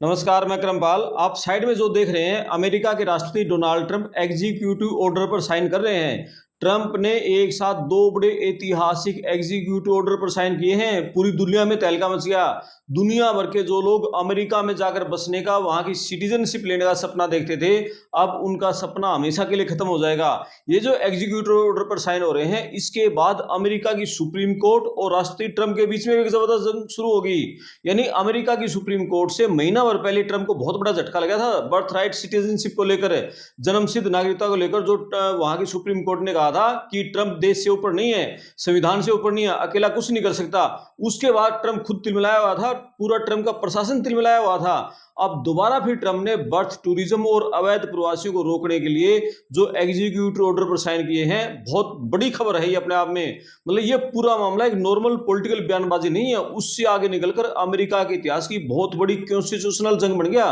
नमस्कार, मैं क्रमपाल। आप साइड में जो देख रहे हैं, अमेरिका के राष्ट्रपति डोनाल्ड ट्रंप एग्जीक्यूटिव ऑर्डर पर साइन कर रहे हैं। ट्रंप ने एक साथ दो बड़े ऐतिहासिक एग्जीक्यूटिव ऑर्डर पर साइन किए हैं। पूरी दुनिया में तहलका मच गया। दुनिया भर के जो लोग अमेरिका में जाकर बसने का, वहां की सिटीजनशिप लेने का सपना देखते थे, अब उनका सपना हमेशा के लिए खत्म हो जाएगा। ये जो एग्जीक्यूटिव ऑर्डर पर साइन हो रहे हैं, इसके बाद अमेरिका की सुप्रीम कोर्ट और राष्ट्रपति ट्रंप के बीच में एक जबरदस्त जंग शुरू होगी। यानी अमेरिका की सुप्रीम कोर्ट से महीना भर पहले ट्रंप को बहुत बड़ा झटका लगा था बर्थ राइट सिटीजनशिप को लेकर, जन्मसिद्ध नागरिकता को लेकर। जो वहां की सुप्रीम कोर्ट ने कहा था कि ट्रंप देश से ऊपर नहीं है, संविधान से ऊपर नहीं है, अकेला कुछ नहीं कर सकता। उसके बाद ट्रंप खुद तिलमिलाया हुआ था, पूरा ट्रंप का प्रशासन तिलमिलाया हुआ था। अब दोबारा फिर ट्रंप ने बर्थ टूरिज्म और अवैध प्रवासियों को रोकने के लिए जो एग्जीक्यूटिव ऑर्डर पर साइन किए हैं, बहुत बड़ी खबर है ये अपने आप में। मतलब ये पूरा मामला एक नॉर्मल पॉलिटिकल बयानबाजी नहीं है, उससे आगे निकलकर अमेरिका के इतिहास की बहुत बड़ी कॉन्स्टिट्यूशनल जंग बन गया।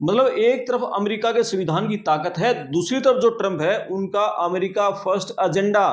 मतलब एक तरफ अमेरिका के संविधान की ताकत है, दूसरी तरफ जो ट्रंप है उनका अमेरिका फर्स्ट एजेंडा।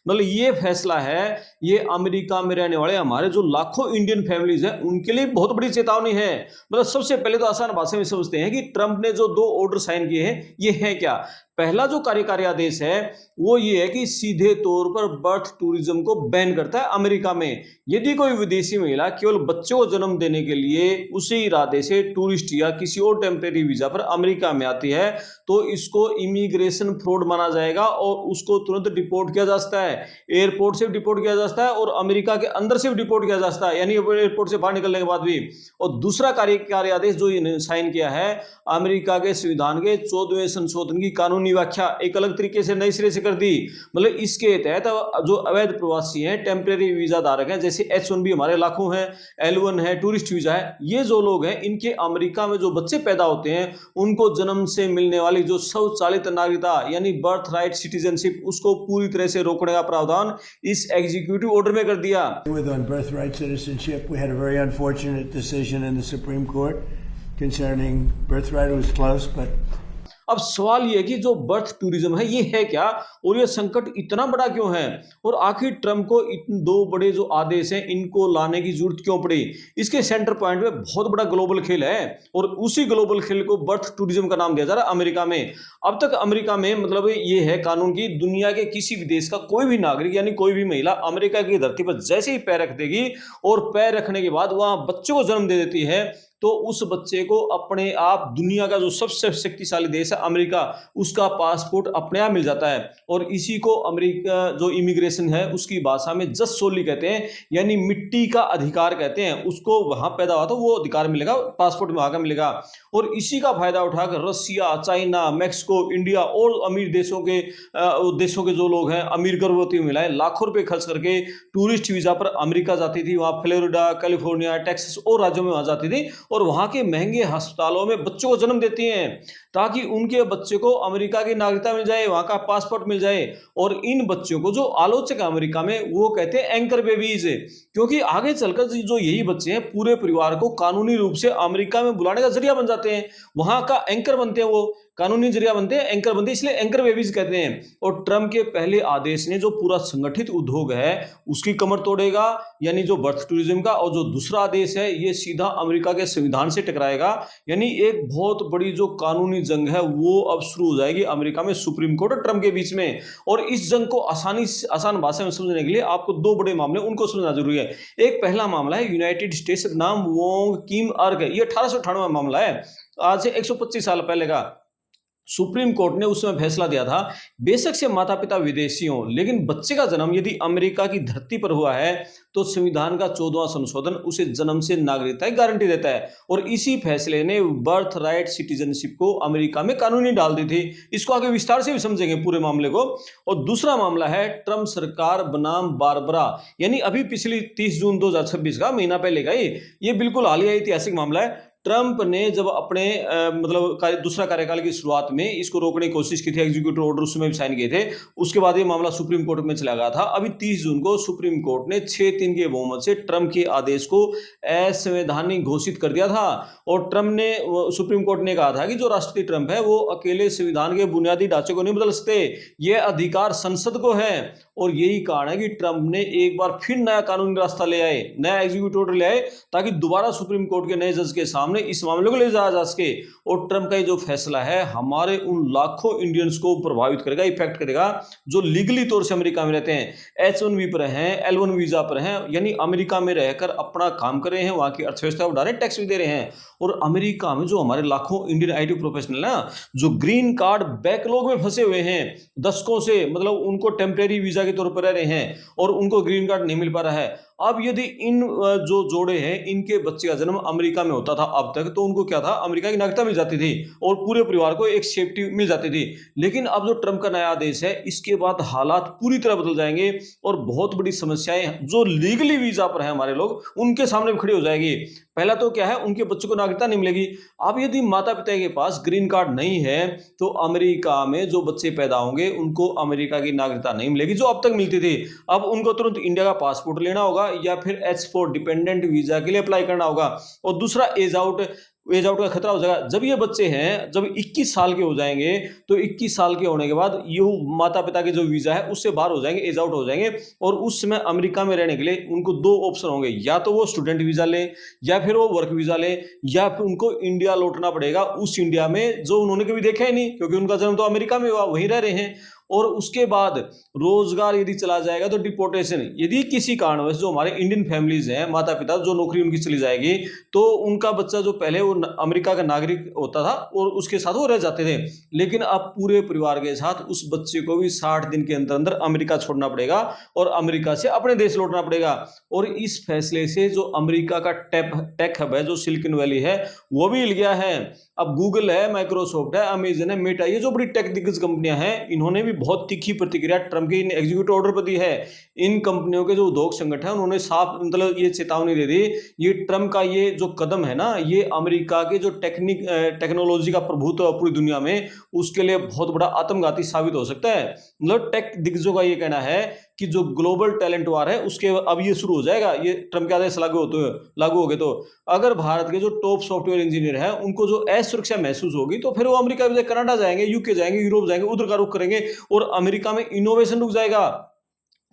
मतलब ये फैसला है, ये अमेरिका में रहने वाले हमारे जो लाखों इंडियन फैमिलीज हैं उनके लिए बहुत बड़ी चेतावनी है। मतलब सबसे पहले तो आसान भाषा में समझते हैं कि ट्रंप ने जो दो ऑर्डर साइन किए हैं ये है क्या। पहला जो कार्यकारी आदेश है वो ये है कि सीधे तौर पर बर्थ टूरिज्म को बैन करता है अमेरिका में। यदि कोई विदेशी महिला केवल बच्चों को जन्म देने के लिए उसी इरादे से टूरिस्ट या किसी और टेम्परेरी वीजा पर अमेरिका में आती है, तो इसको इमिग्रेशन फ्रॉड माना जाएगा और उसको तुरंत डिपोर्ट किया जा सकता है। एयरपोर्ट से भी डिपोर्ट किया जा सकता है और अमेरिका के अंदर से भी डिपोर्ट किया जा सकता है, यानी एयरपोर्ट से बाहर निकलने के बाद भी। और दूसरा कार्यकारी आदेश जो इन्होंने साइन किया है, अमेरिका के संविधान के 14वें संशोधन की कानूनी व्याख्या एक अलग तरीके से नए सिरे से कर दी। मतलब इसके तहत जो अवैध प्रवासी हैं, टेम्परेरी वीजा धारक हैं, जैसे H1B हमारे लाखों हैं, L1 है, टूरिस्ट वीजा है, ये जो लोग हैं, इनके अमेरिका में जो बच्चे पैदा होते हैं उनको जन्म से मिलने वाली जो स्वचालित नागरिकता यानी बर्थ राइट सिटीजनशिप, उसको पूरी तरह से रोकने का प्रावधान इस एग्जीक्यूटिव ऑर्डर में कर दिया। On birthright citizenship, we had a very unfortunate decision in the Supreme Court concerning birthright. It was close, but अब सवाल ये है कि जो बर्थ टूरिज्म है ये है क्या, और ये संकट इतना बड़ा क्यों है, और आखिर ट्रंप को इन दो बड़े जो आदेश हैं इनको लाने की जरूरत क्यों पड़ी। इसके सेंटर पॉइंट में बहुत बड़ा ग्लोबल खेल है और उसी ग्लोबल खेल को बर्थ टूरिज्म का नाम दिया जा रहा है अमेरिका में। अब तक अमेरिका में मतलब ये है कानून की, दुनिया के किसी भी देश का कोई भी नागरिक यानी कोई भी महिला अमेरिका की धरती पर जैसे ही पैर रख देगी और पैर रखने के बाद वहां बच्चों को जन्म दे देती है, तो उस बच्चे को अपने आप दुनिया का जो सबसे शक्तिशाली देश है अमेरिका, उसका पासपोर्ट अपने आप मिल जाता है। और इसी को अमेरिका जो इमिग्रेशन है उसकी भाषा में जस्ट सोली कहते हैं, यानी मिट्टी का अधिकार कहते हैं। उसको वहां पैदा हुआ तो वो अधिकार मिलेगा, पासपोर्ट वहां का मिलेगा। और इसी का फायदा उठाकर रसिया, चाइना, मैक्सिको, इंडिया और अमीर देशों के जो लोग हैं, अमीर गर्भवती महिलाएं लाखों रुपए खर्च करके टूरिस्ट वीजा पर अमेरिका जाती थी। वहां फ्लोरिडा, कैलिफोर्निया, टेक्सास और राज्यों में वहां जाती थी और वहां के महंगे अस्पतालों में बच्चों को जन्म देती हैं ताकि उनके बच्चे को अमेरिका की नागरिकता मिल जाए, वहां का पासपोर्ट मिल जाए। और इन बच्चों को जो आलोचक अमेरिका में वो कहते हैं एंकर बेबीज, क्योंकि आगे चलकर जो यही बच्चे हैं पूरे परिवार को कानूनी रूप से अमेरिका में बुलाने का जरिया बन जाते हैं, वहां का एंकर बनते हैं, वो कानूनी जरिया बनते हैं, एंकर बनते हैं, इसलिए एंकर बेबीज कहते हैं। और ट्रंप के पहले आदेश ने जो पूरा संगठित उद्योग है उसकी कमर तोड़ेगा, यानी जो बर्थ टूरिज्म का। और जो दूसरा आदेश है ये सीधा अमेरिका के संविधान से टकराएगा, यानी एक बहुत बड़ी जो कानूनी जंग है वो अब शुरू हो जाएगी अमेरिका में सुप्रीम कोर्ट और ट्रंप के बीच में। और इस जंग को आसान भाषा में समझने के लिए आपको दो बड़े मामले उनको समझना जरूरी है। एक पहला मामला है यूनाइटेड स्टेट्स, नाम वोंग किम अर्ग, ये 1898 मामला है, आज से 125 साल पहले का। सुप्रीम कोर्ट ने उस समय फैसला दिया था, बेशक से माता पिता विदेशी हों, लेकिन बच्चे का जन्म यदि अमेरिका की धरती पर हुआ है तो संविधान का 14वां संशोधन उसे जन्म से नागरिकता की गारंटी देता है। और इसी फैसले ने बर्थ राइट सिटीजनशिप को अमेरिका में कानूनी डाल दी थी। इसको आगे विस्तार से भी समझेंगे पूरे मामले को। और दूसरा मामला है ट्रंप सरकार बनाम बारबरा, यानी अभी पिछली 30 जून 2026 का, महीना पहले का ये बिल्कुल हालिया ऐतिहासिक मामला है। ट्रंप ने जब अपने दूसरा कार्यकाल की शुरुआत में इसको रोकने की कोशिश की थी, एग्जीक्यूटिव ऑर्डर उसमें भी साइन किए थे, उसके बाद ये मामला सुप्रीम कोर्ट में चला गया था। अभी 30 जून को सुप्रीम कोर्ट ने 6-3 के बहुमत से ट्रंप के आदेश को असंवैधानिक घोषित कर दिया था। और सुप्रीम कोर्ट ने कहा था कि जो राष्ट्रपति ट्रंप है वो अकेले संविधान के बुनियादी ढांचे को नहीं बदल सकते, ये अधिकार संसद को है। और यही कारण है कि ट्रंप ने एक बार फिर नया कानूनी रास्ता ले आए, नया एग्जीक्यूटिव ऑर्डर ले आए, ताकि दोबारा सुप्रीम कोर्ट के नए जज के सामने इस मामले को ले जाया जा सके। और ट्रंप का ये जो फैसला है हमारे उन लाखों इंडियंस को प्रभावित करेगा, इफेक्ट करेगा, जो लीगली तौर से अमेरिका में रहते हैं, H1B पर हैं, L1 वीजा पर हैं, यानी अमेरिका में रहकर अपना काम कर रहे हैं, वहां की अर्थव्यवस्था को डायरेक्ट टैक्स भी दे रहे हैं। और अमेरिका में जो हमारे लाखों इंडियन आईटी प्रोफेशनल ना, जो ग्रीन कार्ड बैकलॉग में फंसे हुए हैं दशकों से, मतलब उनको टेम्परेरी वीजा के तौर पर रह रहे हैं और उनको ग्रीन कार्ड नहीं मिल पा रहा है। अब यदि इन जो जोड़े हैं इनके बच्चे का जन्म अमेरिका में होता था अब तक, तो उनको क्या था, अमेरिका की नागरिकता मिल जाती थी और पूरे परिवार को एक सेफ्टी मिल जाती थी। लेकिन अब जो ट्रंप का नया आदेश है, इसके बाद हालात पूरी तरह बदल जाएंगे और बहुत बड़ी समस्याएं जो लीगली वीजा पर हैं हमारे लोग, उनके सामने भी खड़ी हो जाएगी। पहला तो क्या है, उनके बच्चों को नागरिकता नहीं मिलेगी। अब यदि माता पिता के पास ग्रीन कार्ड नहीं है तो अमेरिका में जो बच्चे पैदा होंगे उनको अमेरिका की नागरिकता नहीं मिलेगी जो अब तक मिलती थी। अब उनको तुरंत इंडिया का पासपोर्ट लेना होगा या फिर H4 डिपेंडेंट वीजा के लिए अप्लाई करना होगा। और दूसरा एज आउट का खतरा हो जाएगा। जब ये बच्चे हैं, जब 21 साल के हो जाएंगे, तो 21 साल के होने के बाद ये माता पिता के जो वीजा है उससे बाहर हो जाएंगे, एज आउट हो जाएंगे, और उस समय अमेरिका में रहने के लिए उनको दो ऑप्शन होंगे, या तो वो स्टूडेंट वीजा लें, या फिर वो वर्क वीजा लें, या फिर उनको इंडिया लौटना पड़ेगा, उस इंडिया में जो उन्होंने कभी देखा ही नहीं, क्योंकि उनका जन्म तो अमेरिका में हुआ, वहीं रह रहे हैं। और उसके बाद रोजगार यदि चला जाएगा तो डिपोर्टेशन। यदि किसी कारणवश जो हमारे इंडियन फैमिलीज हैं, माता पिता, जो नौकरी उनकी चली जाएगी, तो उनका बच्चा जो पहले वो अमेरिका का नागरिक होता था और उसके साथ वो रह जाते थे, लेकिन अब पूरे परिवार के साथ उस बच्चे को भी 60 दिन के अंदर अंदर अमेरिका छोड़ना पड़ेगा और अमेरिका से अपने देश लौटना पड़ेगा। और इस फैसले से जो अमेरिका का टेक हब है, जो सिलिकॉन वैली है, वो भी हिल गया है। अब गूगल है, माइक्रोसॉफ्ट है, अमेजन है, मेटा, ये जो बड़ी टेक दिग्गज कंपनियां हैं, इन्होंने भी बहुत तीखी प्रतिक्रिया ट्रंप के इन एग्जीक्यूटिव ऑर्डर पर दी है। इन कंपनियों के जो उद्योग संगठन है उन्होंने साफ मतलब ये चेतावनी दे दी, ये ट्रंप का ये जो कदम है ना, ये अमेरिका के जो टेक्नोलॉजी का प्रभुत्व है पूरी दुनिया में, उसके लिए बहुत बड़ा आत्मघाती साबित हो सकता है। मतलब टेक दिग्गजों का ये कहना है कि जो ग्लोबल टैलेंट वार है उसके अब ये शुरू हो जाएगा, ये ट्रंप के आदेश लागू हो गए तो अगर भारत के जो टॉप सॉफ्टवेयर इंजीनियर हैं उनको जो असुरक्षा महसूस होगी, तो फिर वो अमेरिका के कनाडा जाएंगे, यूके जाएंगे, यूरोप जाएंगे, उधर का रुख करेंगे और अमेरिका में इनोवेशन रुक जाएगा।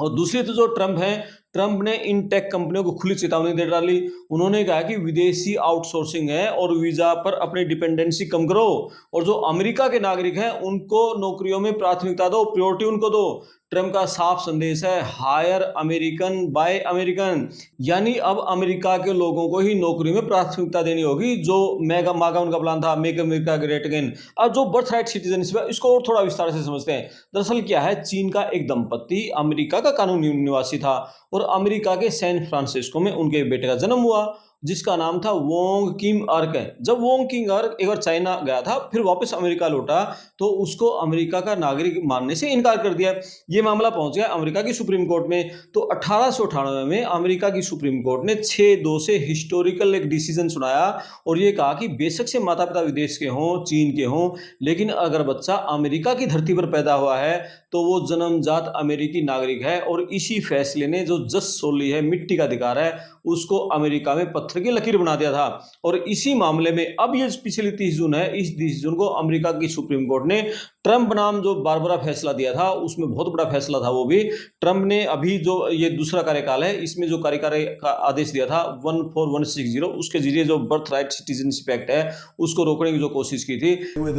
और दूसरी तो जो ट्रंप है, ट्रंप ने इन टेक कंपनियों को खुली चेतावनी दे डाली। उन्होंने कहा कि विदेशी आउटसोर्सिंग है और वीजा पर अपनी डिपेंडेंसी कम करो, और जो अमेरिका के नागरिक हैं उनको नौकरियों में प्राथमिकता दो, प्रायोरिटी उनको दो। ट्रंप का साफ संदेश है, हायर अमेरिकन बाय अमेरिकन, यानी अब अमेरिका के लोगों को ही नौकरी में प्राथमिकता देनी होगी। जो मागा उनका प्लान था, मेक अमेरिका ग्रेट अगेन। अब जो बर्थ राइट सिटीजनशिप है, इसको और थोड़ा विस्तार से समझते हैं। दरअसल क्या है, चीन का एक दंपति अमेरिका का कानूनी निवासी था और अमेरिका के सैन फ्रांसिस्को में उनके बेटे का जन्म हुआ, जिसका नाम था वोंग किम अर्क है। जब वोंग किम अर्क एक बार चाइना गया था, फिर वापस अमेरिका लौटा, तो उसको अमेरिका का नागरिक मानने से इनकार कर दिया। ये मामला पहुंच गया अमेरिका की सुप्रीम कोर्ट में। तो 1898 में अमेरिका की सुप्रीम कोर्ट ने 6-2 से हिस्टोरिकल एक डिसीजन सुनाया और ये कहा कि बेशक से माता पिता विदेश के हों, चीन के हों, लेकिन अगर बच्चा अमेरिका की धरती पर पैदा हुआ है तो वो जन्मजात अमेरिकी नागरिक है। और इसी फैसले ने जो जस सोली है, मिट्टी का अधिकार है, उसको अमेरिका में पत्थर की लकीर बना दिया था। और इसी मामले में अब ये पिछली 30 जून है, इस 30 जून को अमेरिका की सुप्रीम कोर्ट ने ट्रंप बनाम जो बारबरा फैसला दिया था, उसमें बहुत बड़ा फैसला था वो भी। ट्रंप ने अभी जो ये दूसरा कार्यकाल है, इसमें जो कार्यकारी का आदेश दिया था 14160, उसके जरिए जो बर्थ राइट सिटीजनशिप एक्ट है उसको रोकने की जो कोशिश की थी।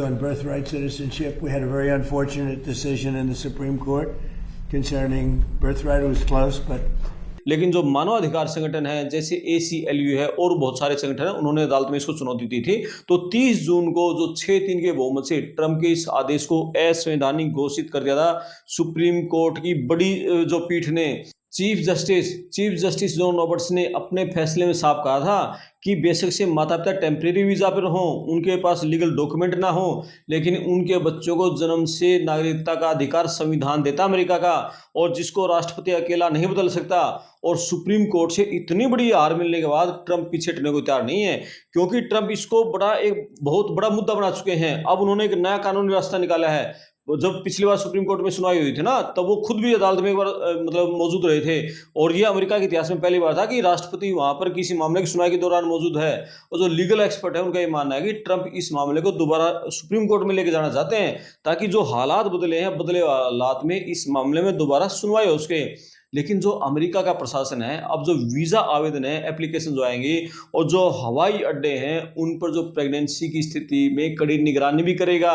On birthright citizenship, we had a very unfortunate decision in the Supreme Court concerning birthright. It was close, but लेकिन जो मानवाधिकार संगठन है जैसे ACLU है और बहुत सारे संगठन हैं, उन्होंने अदालत में इसको चुनौती दी थी। तो 30 जून को जो 6-3 के बहुमत से ट्रंप के इस आदेश को असंवैधानिक घोषित कर दिया था। सुप्रीम कोर्ट की बड़ी जो पीठ ने, चीफ जस्टिस जॉन रॉबर्ट्स ने अपने फैसले में साफ कहा था कि बेशक से माता पिता टेम्परेरी वीजा पर हों, उनके पास लीगल डॉक्यूमेंट ना हो, लेकिन उनके बच्चों को जन्म से नागरिकता का अधिकार संविधान देता अमेरिका का, और जिसको राष्ट्रपति अकेला नहीं बदल सकता। और सुप्रीम कोर्ट से इतनी बड़ी हार मिलने के बाद ट्रंप पीछे हटने को तैयार नहीं है, क्योंकि ट्रंप इसको एक बहुत बड़ा मुद्दा बना चुके हैं। अब उन्होंने एक नया कानूनी रास्ता निकाला है। वो जब पिछली बार सुप्रीम कोर्ट में सुनवाई हुई थी ना, तब वो खुद भी अदालत में एक बार मतलब मौजूद रहे थे। और ये अमेरिका के इतिहास में पहली बार था कि राष्ट्रपति वहां पर किसी मामले की सुनवाई के दौरान मौजूद है। और जो लीगल एक्सपर्ट है उनका ये मानना है कि ट्रंप इस मामले को दोबारा सुप्रीम कोर्ट में लेके जाना चाहते हैं, ताकि जो हालात बदले हैं, बदले हालात में इस मामले में दोबारा सुनवाई हो सके। लेकिन जो अमेरिका का प्रशासन है, अब जो वीजा आवेदन है, एप्लीकेशन जो आएंगी और जो हवाई अड्डे हैं, उन पर जो प्रेगनेंसी की स्थिति में कड़ी निगरानी भी करेगा।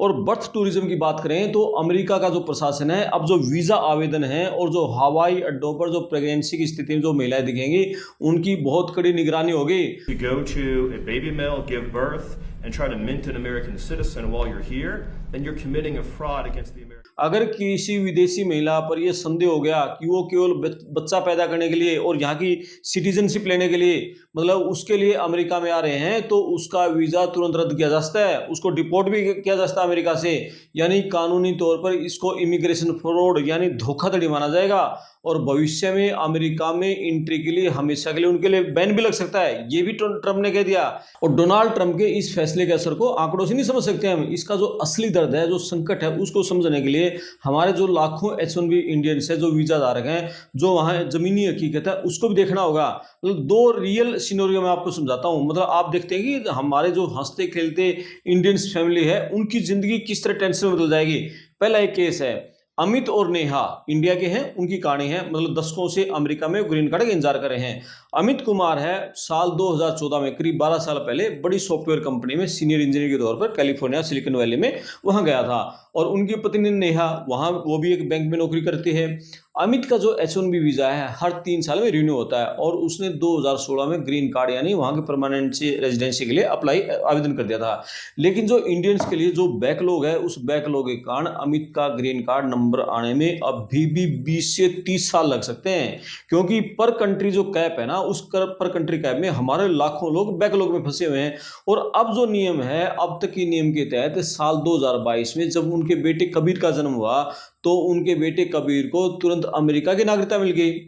और बर्थ टूरिज्म की बात करें तो अमेरिका का जो प्रशासन है, अब जो वीजा आवेदन है और जो हवाई अड्डों पर जो प्रेगनेंसी की स्थिति में जो महिलाएं दिखेंगी, उनकी बहुत कड़ी निगरानी होगी। You go to a baby mill, give birth, and try to mint an American citizen while you're here, then you're committing a fraud against the American. अगर किसी विदेशी महिला पर यह संदेह हो गया कि वो केवल बच्चा पैदा करने के लिए और यहाँ की सिटीजनशिप लेने के लिए, मतलब उसके लिए अमेरिका में आ रहे हैं, तो उसका वीज़ा तुरंत रद्द किया जा सकता है, उसको डिपोर्ट भी किया जा सकता है अमेरिका से। यानी कानूनी तौर पर इसको इमिग्रेशन फ्रॉड यानी धोखाधड़ी माना जाएगा। और भविष्य में अमेरिका में एंट्री के लिए हमेशा के लिए उनके लिए बैन भी लग सकता है, ये भी ट्रंप ने कह दिया। और डोनाल्ड ट्रंप के इस फैसले के असर को आंकड़ों से नहीं समझ सकते हम। इसका जो असली दर्द है, जो संकट है, उसको समझने के लिए हमारे जो लाखों H1B इंडियंस है, जो वीजा धारक हैं, जो वहाँ जमीनी हकीकत है, उसको भी देखना होगा। मतलब दो रियल सिनेरियो मैं आपको समझाता हूँ। मतलब आप देखते हैं कि हमारे जो हंसते खेलते इंडियंस फैमिली है, उनकी जिंदगी किस तरह टेंशन में बदल जाएगी। पहला एक केस है, अमित और नेहा इंडिया के हैं, उनकी कहानी है। मतलब दशकों से अमेरिका में ग्रीन कार्ड का इंतजार कर रहे हैं। अमित कुमार है, साल 2014 में, करीब 12 साल पहले, बड़ी सॉफ्टवेयर कंपनी में सीनियर इंजीनियर के तौर पर कैलिफोर्निया सिलिकॉन वैली में वहां गया था। और उनकी पत्नी नेहा वहां, वो भी एक बैंक में नौकरी करती है। अमित का जो H1B वीजा है हर 3 साल में रिन्यू होता है, और उसने 2016 में ग्रीन कार्ड यानी वहां के परमानेंट रेजिडेंसी के लिए आवेदन कर दिया था। लेकिन जो इंडियंस के लिए जो बैकलॉग है, उस बैकलॉग के कारण अमित का ग्रीन कार्ड नंबर आने में अभी भी 20 से 30 साल लग सकते हैं। क्योंकि पर कंट्री जो कैप है ना, उस पर कंट्री कैप में हमारे लाखों लोग बैकलॉग में फंसे हुए हैं। और अब जो नियम है, अब तक के नियम के तहत साल 2022 में जब उनके बेटे कबीर का जन्म हुआ, तो उनके बेटे कबीर को तुरंत अमेरिका की नागरिकता मिल गई।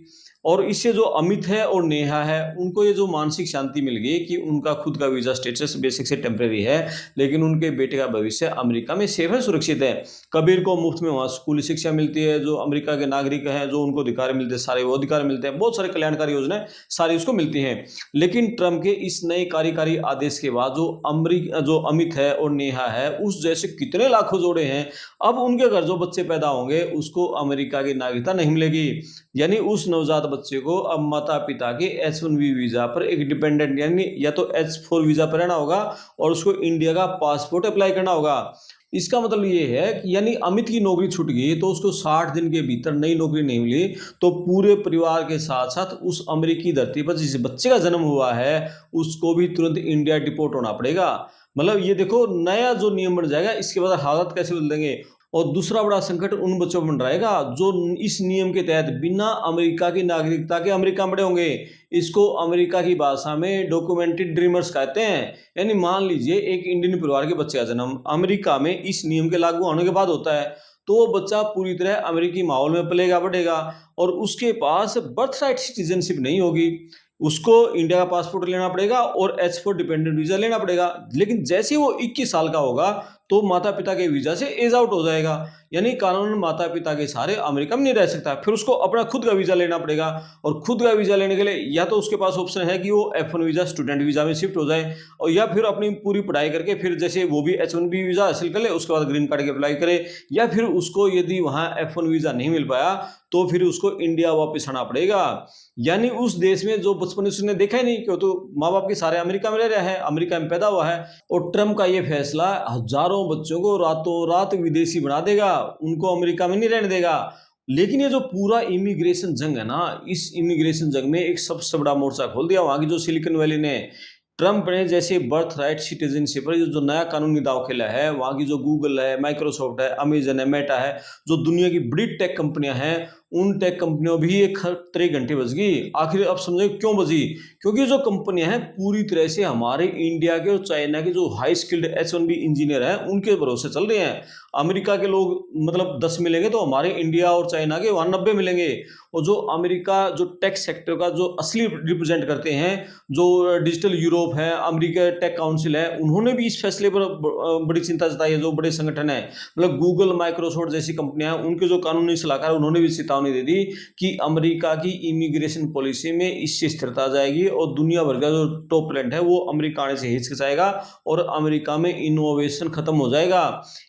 और इससे जो अमित है और नेहा है, उनको ये जो मानसिक शांति मिल गई कि उनका खुद का वीजा स्टेटस बेसिक से टेम्परेरी है, लेकिन उनके बेटे का भविष्य अमेरिका में सेफ है, सुरक्षित है। कबीर को मुफ्त में वहाँ स्कूली शिक्षा मिलती है, जो अमेरिका के नागरिक हैं, जो उनको अधिकार मिलते हैं, सारे वो अधिकार मिलते हैं, बहुत सारे कल्याणकारी योजनाएं सारी उसको मिलती हैं। लेकिन ट्रंप के इस नए कार्यकारी आदेश के बाद जो अमित है और नेहा है, उस जैसे कितने लाखों जोड़े हैं, अब उनके घर जो बच्चे पैदा होंगे, उसको अमेरिका की नागरिकता नहीं मिलेगी। यानी उस नवजात बच्चे को अब माता पिता के H1B वीजा पर एक डिपेंडेंट यानी या तो H4 वीजा पर रहना होगा, और उसको इंडिया का पासपोर्ट अप्लाई करना होगा। इसका मतलब ये है कि यानी अमित की नौकरी छूट गई, तो उसको 60 दिन के भीतर नई नौकरी नहीं मिली, तो पूरे परिवार के साथ साथ उस अमेरिकी धरती पर जिस बच्चे का जन्म हुआ है, उसको भी तुरंत इंडिया डिपोर्ट होना पड़ेगा। मतलब ये देखो, नया जो नियम बन जाएगा, इसके बाद हालात कैसे बदल देंगे। और दूसरा बड़ा संकट उन बच्चों पर बन रहेगा जो इस नियम के तहत बिना अमेरिका की नागरिकता के अमेरिका में बड़े होंगे। इसको अमेरिका की भाषा में डॉक्यूमेंटेड ड्रीमर्स कहते हैं। यानी मान लीजिए एक इंडियन परिवार के बच्चे का जन्म अमेरिका में इस नियम के लागू होने के बाद होता है, तो वो बच्चा पूरी तरह अमेरिकी माहौल में पलेगा बढ़ेगा, और उसके पास बर्थ राइट सिटीजनशिप नहीं होगी। उसको इंडिया का पासपोर्ट लेना पड़ेगा और H4 डिपेंडेंट वीजा लेना पड़ेगा। लेकिन जैसे वो 21 साल का होगा, तो माता पिता के वीजा से एज आउट हो जाएगा, यानी कानून माता पिता के सहारे अमेरिका में नहीं रह सकता। फिर उसको अपना खुद का वीजा लेना पड़ेगा, और खुद का वीजा लेने के लिए या तो उसके पास ऑप्शन है कि वो F1 वीजा स्टूडेंट वीजा में शिफ्ट हो जाए, और या फिर अपनी पूरी पढ़ाई करके फिर जैसे वो भी H1B वीजा हासिल कर ले, उसके बाद ग्रीन कार्ड की अप्लाई करे, या फिर उसको यदि वहाँ F1 वीजा नहीं मिल पाया, तो फिर उसको इंडिया वापस आना पड़ेगा। यानी उस देश में जो बचपन से उसने देखा ही नहीं, क्यों तो माँ बाप के सारे अमेरिका में रह रहे हैं, अमेरिका में पैदा हुआ है। और ट्रंप का ये फैसला हजारों बच्चों को रातों रात विदेशी बना देगा, उनको अमेरिका में नहीं रहने देगा। लेकिन ये जो पूरा इमिग्रेशन जंग है ना, इस इमिग्रेशन जंग में एक सबसे बड़ा मोर्चा खोल दिया वहां की जो सिलिकॉन वैली ने। ट्रंप ने जैसे बर्थ राइट सिटीजनशिप पर जो नया कानूनी दाव खेला है, वहाँ की जो गूगल है, माइक्रोसॉफ्ट है, अमेजन है, मेटा है, जो दुनिया की बड़ी टेक कंपनियां हैं, उन टेक कंपनियों भी एक खतरे घंटे बज गई। आखिर अब समझे क्यों बजी? क्योंकि जो कंपनियां हैं पूरी तरह से हमारे इंडिया के और चाइना के जो हाई स्किल्ड H1B इंजीनियर हैं उनके भरोसे चल रहे हैं। अमेरिका के लोग मतलब 10 मिलेंगे तो हमारे इंडिया और चाइना के वहां 90 मिलेंगे। और जो अमेरिका जो टेक सेक्टर का जो असली रिप्रेजेंट करते हैं, जो डिजिटल यूरोप है, अमेरिका टेक काउंसिल है, उन्होंने भी इस फैसले पर बड़ी चिंता जताई है। जो बड़े संगठन है मतलब गूगल, माइक्रोसॉफ्ट जैसी कंपनियां हैं, उनके जो कानूनी सलाहकार उन्होंने भी चेतावनी दे दी कि अमेरिका की इमिग्रेशन पॉलिसी में इससे स्थिरता आ जाएगी और दुनिया भर का जो टॉप टैलेंट है वो अमेरिका आने से हिचकिचाएगा और अमेरिका में इनोवेशन खत्म हो जाएगा।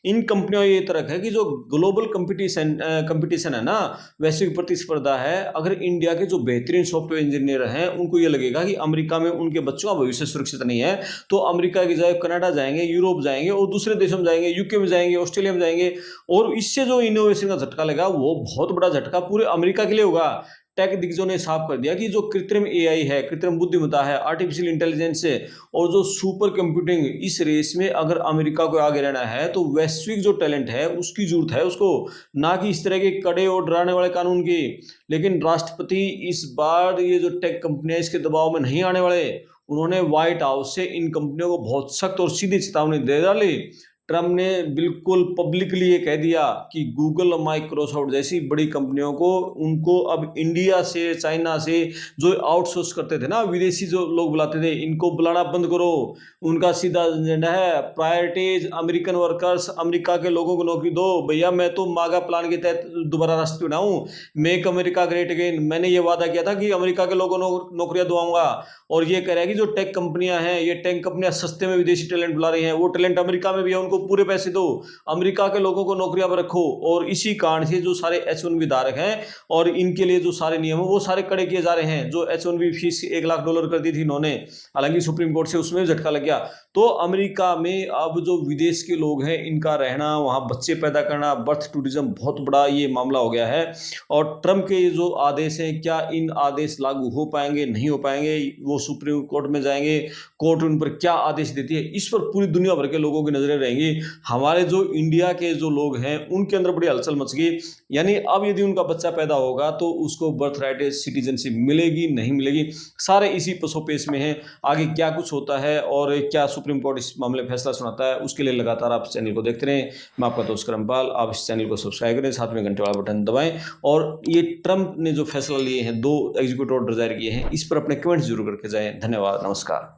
इन कंपनियों ये तरक है कि जो ग्लोबल कंपटीशन है ना, वैश्विक प्रतिस्पर्धा है, अगर इंडिया के जो बेहतरीन सॉफ्टवेयर इंजीनियर हैं उनको ये लगेगा कि अमेरिका में उनके बच्चों का भविष्य सुरक्षित नहीं है, तो अमेरिका की जगह कनाडा जाएंगे, यूरोप जाएंगे और दूसरे देशों में जाएंगे, यूके में जाएंगे, ऑस्ट्रेलिया में जाएंगे। और इससे जो इनोवेशन का झटका लगा वो बहुत बड़ा झटका पूरे अमेरिका के लिए होगा। टेक दिग्गजों ने साफ कर दिया कि जो कृत्रिम एआई है, कृत्रिम बुद्धिमत्ता है, आर्टिफिशियल इंटेलिजेंस है और जो सुपर कंप्यूटिंग, इस रेस में अगर अमेरिका को आगे रहना है तो वैश्विक जो टैलेंट है उसकी जरूरत है उसको, ना कि इस तरह के कड़े और डराने वाले कानून की। लेकिन राष्ट्रपति इस बार ये जो टेक कंपनियां इसके दबाव में नहीं आने वाले। उन्होंने व्हाइट हाउस से इन कंपनियों को बहुत सख्त और सीधी चेतावनी दे डाली। ट्रम्प ने बिल्कुल पब्लिकली ये कह दिया कि गूगल और माइक्रोसॉफ्ट जैसी बड़ी कंपनियों को उनको अब इंडिया से, चाइना से जो आउटसोर्स करते थे ना, विदेशी जो लोग बुलाते थे, इनको बुलाना बंद करो। उनका सीधा एजेंडा है प्रायोरिटीज अमेरिकन वर्कर्स, अमेरिका के लोगों को नौकरी दो। भैया मैं तो मागा प्लान के तहत दोबारा राष्ट्रपति बनाऊं, मेक अमेरिका ग्रेट अगेन। मैंने ये वादा किया था कि अमेरिका के लोगों को नौकरियां दुआऊंगा। और ये कह रहा है कि जो टेक कंपनियां हैं, ये टेक कंपनियां सस्ते में विदेशी टैलेंट बुला रही हैं, वो टैलेंट अमेरिका में भी है, उनको पूरे पैसे दो, अमेरिका के लोगों को नौकरियां पर रखो। और इसी कारण से जो सारे H1B धारक हैं और इनके लिए जो सारे नियम है वो सारे कड़े किए जा रहे हैं। जो H1B फीस $1 लाख कर दी थी इन्होंने, हालांकि सुप्रीम कोर्ट से उसमें भी झटका लग गया। तो अमेरिका में अब जो विदेश के लोग हैं इनका रहना, वहां बच्चे पैदा करना, बर्थ टूरिज्म बहुत बड़ा ये मामला हो गया है। और ट्रम्प के जो आदेश हैं, क्या इन आदेश लागू हो पाएंगे, नहीं हो पाएंगे, वो सुप्रीम कोर्ट में जाएंगे, कोर्ट उन पर क्या आदेश देती है, इस पर पूरी दुनिया भर के लोगों की नजरें रहेंगी। हमारे जो इंडिया के जो लोग हैं उनके अंदर बड़ी हलचल मच गई। यानी अब यदि उनका बच्चा पैदा होगा तो उसको बर्थ राइट सिटीजनशिप मिलेगी, नहीं मिलेगी, सारे इसी पसोपेश में हैं। आगे क्या कुछ होता है और क्या सुप्रीम कोर्ट इस मामले में फैसला सुनाता है, उसके लिए लगातार आप चैनल को देखते रहें। मैं आपका दोस्त करमपाल, आप इस चैनल को सब्सक्राइब करें, साथ में घंटे वाला बटन दबाएं। और ये ट्रम्प ने जो फैसला लिए हैं, 2 एग्जीक्यूटिव ऑर्डर जारी किए हैं, इस पर अपने कमेंट्स जरूर करके जाएं। धन्यवाद, नमस्कार।